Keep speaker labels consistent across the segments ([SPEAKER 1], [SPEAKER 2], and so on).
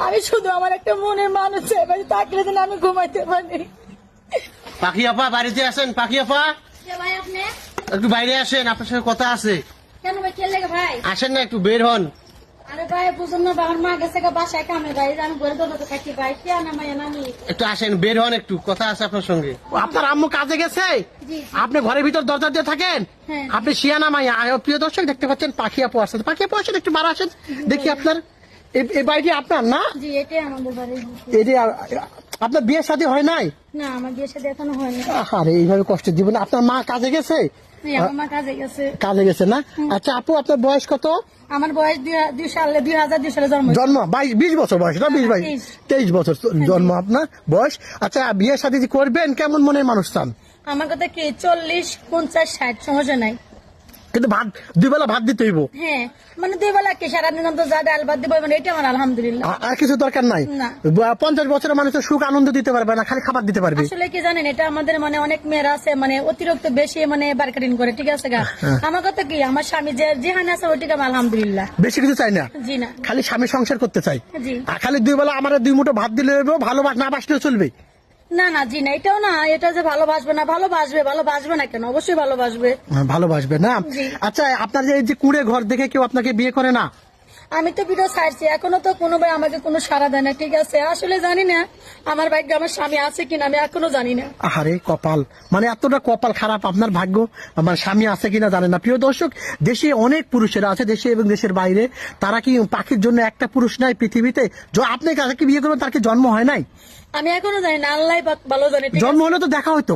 [SPEAKER 1] আমি শুধু আমার একটা মনের মানুষ চাই, বাড়ি থাকলে যেন আমি ঘুমাইতে পারি।
[SPEAKER 2] পাখি আপা বাড়িতে আসেন, পাখি আপা
[SPEAKER 1] ভাই আপনি
[SPEAKER 2] একটু বাইরে আসেন, আপনার সঙ্গে কথা আছে।
[SPEAKER 1] কেন ভাই, কে লেগে ভাই?
[SPEAKER 2] আসেন না, একটু বের হন।
[SPEAKER 1] আরে ভাই বুঝুন না, আমার মা গেছে বাসায় কামে ভাই, আমি ঘরে তো থাকি ভাই, কে না মাইয়া নানি।
[SPEAKER 2] একটু আসেন, বের হন, একটু কথা আছে আপনার সঙ্গে। আপনার আম্মু কাজে গেছে,
[SPEAKER 1] জি।
[SPEAKER 2] আপনি ঘরের ভিতর দরজা দিয়ে থাকেন।
[SPEAKER 1] হ্যাঁ।
[SPEAKER 2] আপনি শিয়ানা মাইয়া। প্রিয় দর্শক দেখতে পাচ্ছেন পাখি আপু আসছে। পাখি আপু আসেন, একটু বাড়া আসেন, দেখি আপনার এই বাড়িটি আপনার না?
[SPEAKER 1] জি, এটাই আমাদের বাড়ি।
[SPEAKER 2] এই যে আপনার বিয়ে শাদী হয় নাই?
[SPEAKER 1] না, আমার বিয়ের সাথে এখনো হয়নি।
[SPEAKER 2] আরে এইভাবে কষ্ট দিবেন। আপনার মা কাজে গেছে?
[SPEAKER 1] আমার মা কাজে গেছে।
[SPEAKER 2] কাজে গেছে না? আচ্ছা আপু, আপনার বয়স কত?
[SPEAKER 1] আমার বয়স 2002 সালে জন্ম।
[SPEAKER 2] জন্ম 20 বছর বয়স না? 23 বছর জন্ম আপনার বয়স। আচ্ছা বিয়ে শাদী যে করবেন, কেমন মনের মানুষ চান?
[SPEAKER 1] আমার কথা কি 40, 50, 60 সমস্যা নাই,
[SPEAKER 2] কিন্তু ভাত দুই বেলা ভাত দিতে হইব।
[SPEAKER 1] হ্যাঁ মানে 2 বেলা কি সারাদিন তো যা ডাল ভাত দিব, মানে এটা আমার আলহামদুলিল্লাহ।
[SPEAKER 2] আর কিছু দরকার নাই?
[SPEAKER 1] না।
[SPEAKER 2] 50 বছরের মানুষের সুখ আনন্দ দিতে পারবে না, খালি খাবার দিতে পারবে।
[SPEAKER 1] আসলে কি জানেন, এটা আমাদের মানে অনেক মেয়েরা আছে মানে অতিরিক্ত বেশি মানে বার্গেনিং করে, ঠিক আছে গা। আমার কথা কি, আমার স্বামী যেখানে আছে ওইটিকে আমি আলহামদুলিল্লাহ।
[SPEAKER 2] বেশি কিছু চাই না,
[SPEAKER 1] জি না।
[SPEAKER 2] খালি স্বামী সংসার করতে চাই।
[SPEAKER 1] জি।
[SPEAKER 2] আর খালি দুই বেলা আমার 2 মুঠো ভাত দিলে হইব, ভালোবাস না বাসলেও চলবে।
[SPEAKER 1] না না, জি না, এটাও না, এটা যে ভালোবাসবে না, ভালোবাসবে না কেন, অবশ্যই ভালোবাসবে।
[SPEAKER 2] ভালোবাসবে না?
[SPEAKER 1] জি।
[SPEAKER 2] আচ্ছা আপনার যে এই যে কুড়ে ঘর দেখে কেউ আপনাকে বিয়ে করে না?
[SPEAKER 1] আমি তো ভিডিও ছাড়ছি, এখনো তো কোনো ভাই আমাকে কোনো সাড়া দেয় না, ঠিক আছে। আসলে জানি না আমার ভাগ্যে আমার স্বামী আছে কিনা, আমি এখনো জানি না।
[SPEAKER 2] আরে কপাল, মানে এতটা কপাল খারাপ আপনার ভাগ্য, আমার স্বামী আছে কিনা জানেন না। প্রিয় দর্শক, দেশে অনেক পুরুষেরা আছে, দেশে এবং দেশের বাইরে। তারা কি পাখির জন্য একটা পুরুষ নাই পৃথিবীতে? আপনি কাকে বিয়ে করবেন, তার কি জন্ম হয় নাই?
[SPEAKER 1] আমি এখনো জানি না, আল্লাহ ভালো জানে, ঠিক আছে?
[SPEAKER 2] জন্ম হলে তো দেখা হইতো।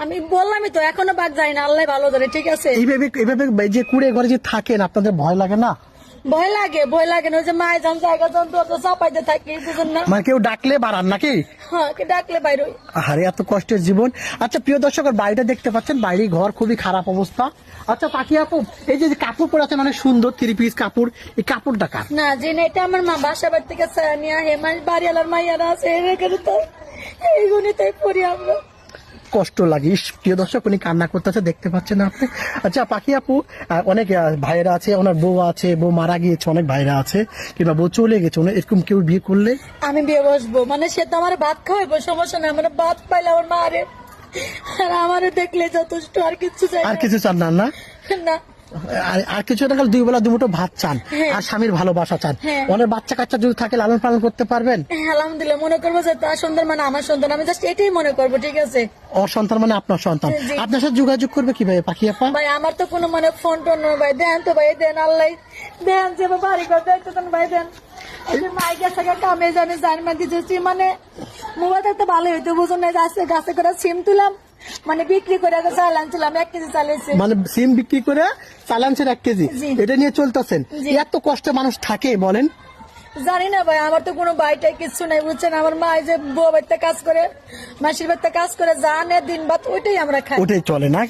[SPEAKER 1] আমি বললামই তো, এখনো বাদ জানি না, আল্লাহ ভালো জানে, ঠিক আছে।
[SPEAKER 2] এইভাবে যে কুড়ে ঘরে যে থাকেন, আপনাদের ভয় লাগে না?
[SPEAKER 1] ভয় লাগে না, ওই যে মায় যান জায়গা যান তো চাপাইতে থাকি, বুঝেন না?
[SPEAKER 2] মানে কেউ ডাকলে বাড়ান নাকি?
[SPEAKER 1] হ্যাঁ, ডাকলে বাইরে।
[SPEAKER 2] আরে এত কষ্টের জীবন। আচ্ছা প্রিয় দর্শক, বাড়িটা দেখতে পাচ্ছেন, বাড়ি ঘর খুবই খারাপ অবস্থা। আচ্ছা পাখি আপু, এই যে কাপড় পরে আছে, মানে সুন্দর 3 পিস কাপড়, এই কাপড়টা কার?
[SPEAKER 1] না জি না, এটা আমার মা বাসা বাড়ি থেকে নিয়ে হেমাস বাড়িওয়ালার মাইয়ারা আছে, এখানে তো এইগুলি তাই পড়ি আমরা।
[SPEAKER 2] কষ্ট লাগে। প্রিয় দর্শক, উনি কান্না করতেছে, দেখতে পাচ্ছেন আপনি। আচ্ছা পাখি আপু, অনেক ভাইয়েরা আছে, ওনার বউ আছে, বউ মারা গিয়েছে, অনেক ভাইরা আছে, কিংবা বউ চলে গেছে, এরকম কেউ বিয়ে করলে?
[SPEAKER 1] আমি বিয়ে বসবো, মানে সে তো আমার ভাত খাওয়াইবো, সমস্যা না, আমার ভাত পাইলে আমার মা রে, আর আমারে দেখলে যথেষ্ট, আর কিছু চাই
[SPEAKER 2] আর কিছু চান না? না
[SPEAKER 1] না।
[SPEAKER 2] আর কিছু না, 2 বেলা 2 মুঠো ভাত চান,
[SPEAKER 1] হ্যাঁ।
[SPEAKER 2] আর স্বামীর ভালোবাসা চান।
[SPEAKER 1] হ্যাঁ।
[SPEAKER 2] অনেক বাচ্চা কাচ্চা যদি থাকে, লালন পালন করতে পারবেন?
[SPEAKER 1] আলহামদুলিল্লাহ, মনে করবো যে তার সন্তান মানে আমার সন্তান, আমি জাস্ট এটাই মনে করবো, ঠিক আছে।
[SPEAKER 2] ওর সন্তান মানে আপনার সন্তান।
[SPEAKER 1] জি।
[SPEAKER 2] আপনার সাথে যোগাযোগ করবে কিভাবে পাখি আপা?
[SPEAKER 1] ভাই আমার তো কোনো মানে ফোন টোন নয় ভাই, দেন তো ভাই, দেন আল্লাহ দেন, যে বাড়ি ঘর দেখতে দেন ভাই, দেন। মাই গেছে কামে জানে জানমা দিতেছি, মানে মোবাইল থাকতে ভালো হইতো, বুঝুন না, গাছে করে সিম তুলাম, মানে বিক্রি করে চাল আনছিলাম, 1 কেজি চালিয়েছে,
[SPEAKER 2] মানে সিম বিক্রি করে চালানছেন 1 কেজি,
[SPEAKER 1] জি।
[SPEAKER 2] এটা নিয়ে চলতেছেন?
[SPEAKER 1] জি।
[SPEAKER 2] এত কষ্টে মানুষ থাকে বলেন?
[SPEAKER 1] জানি না ভাই, আমার তো কোনো বাইটাই কিছু নাই, বুঝছেন। আমার মা যে বউ বাড়িতে কাজ করে, মাসির বাড়িতে কাজ করে, জানে দিন বাদ, ওইটাই আমরা খাই।
[SPEAKER 2] ওটাই চলে না?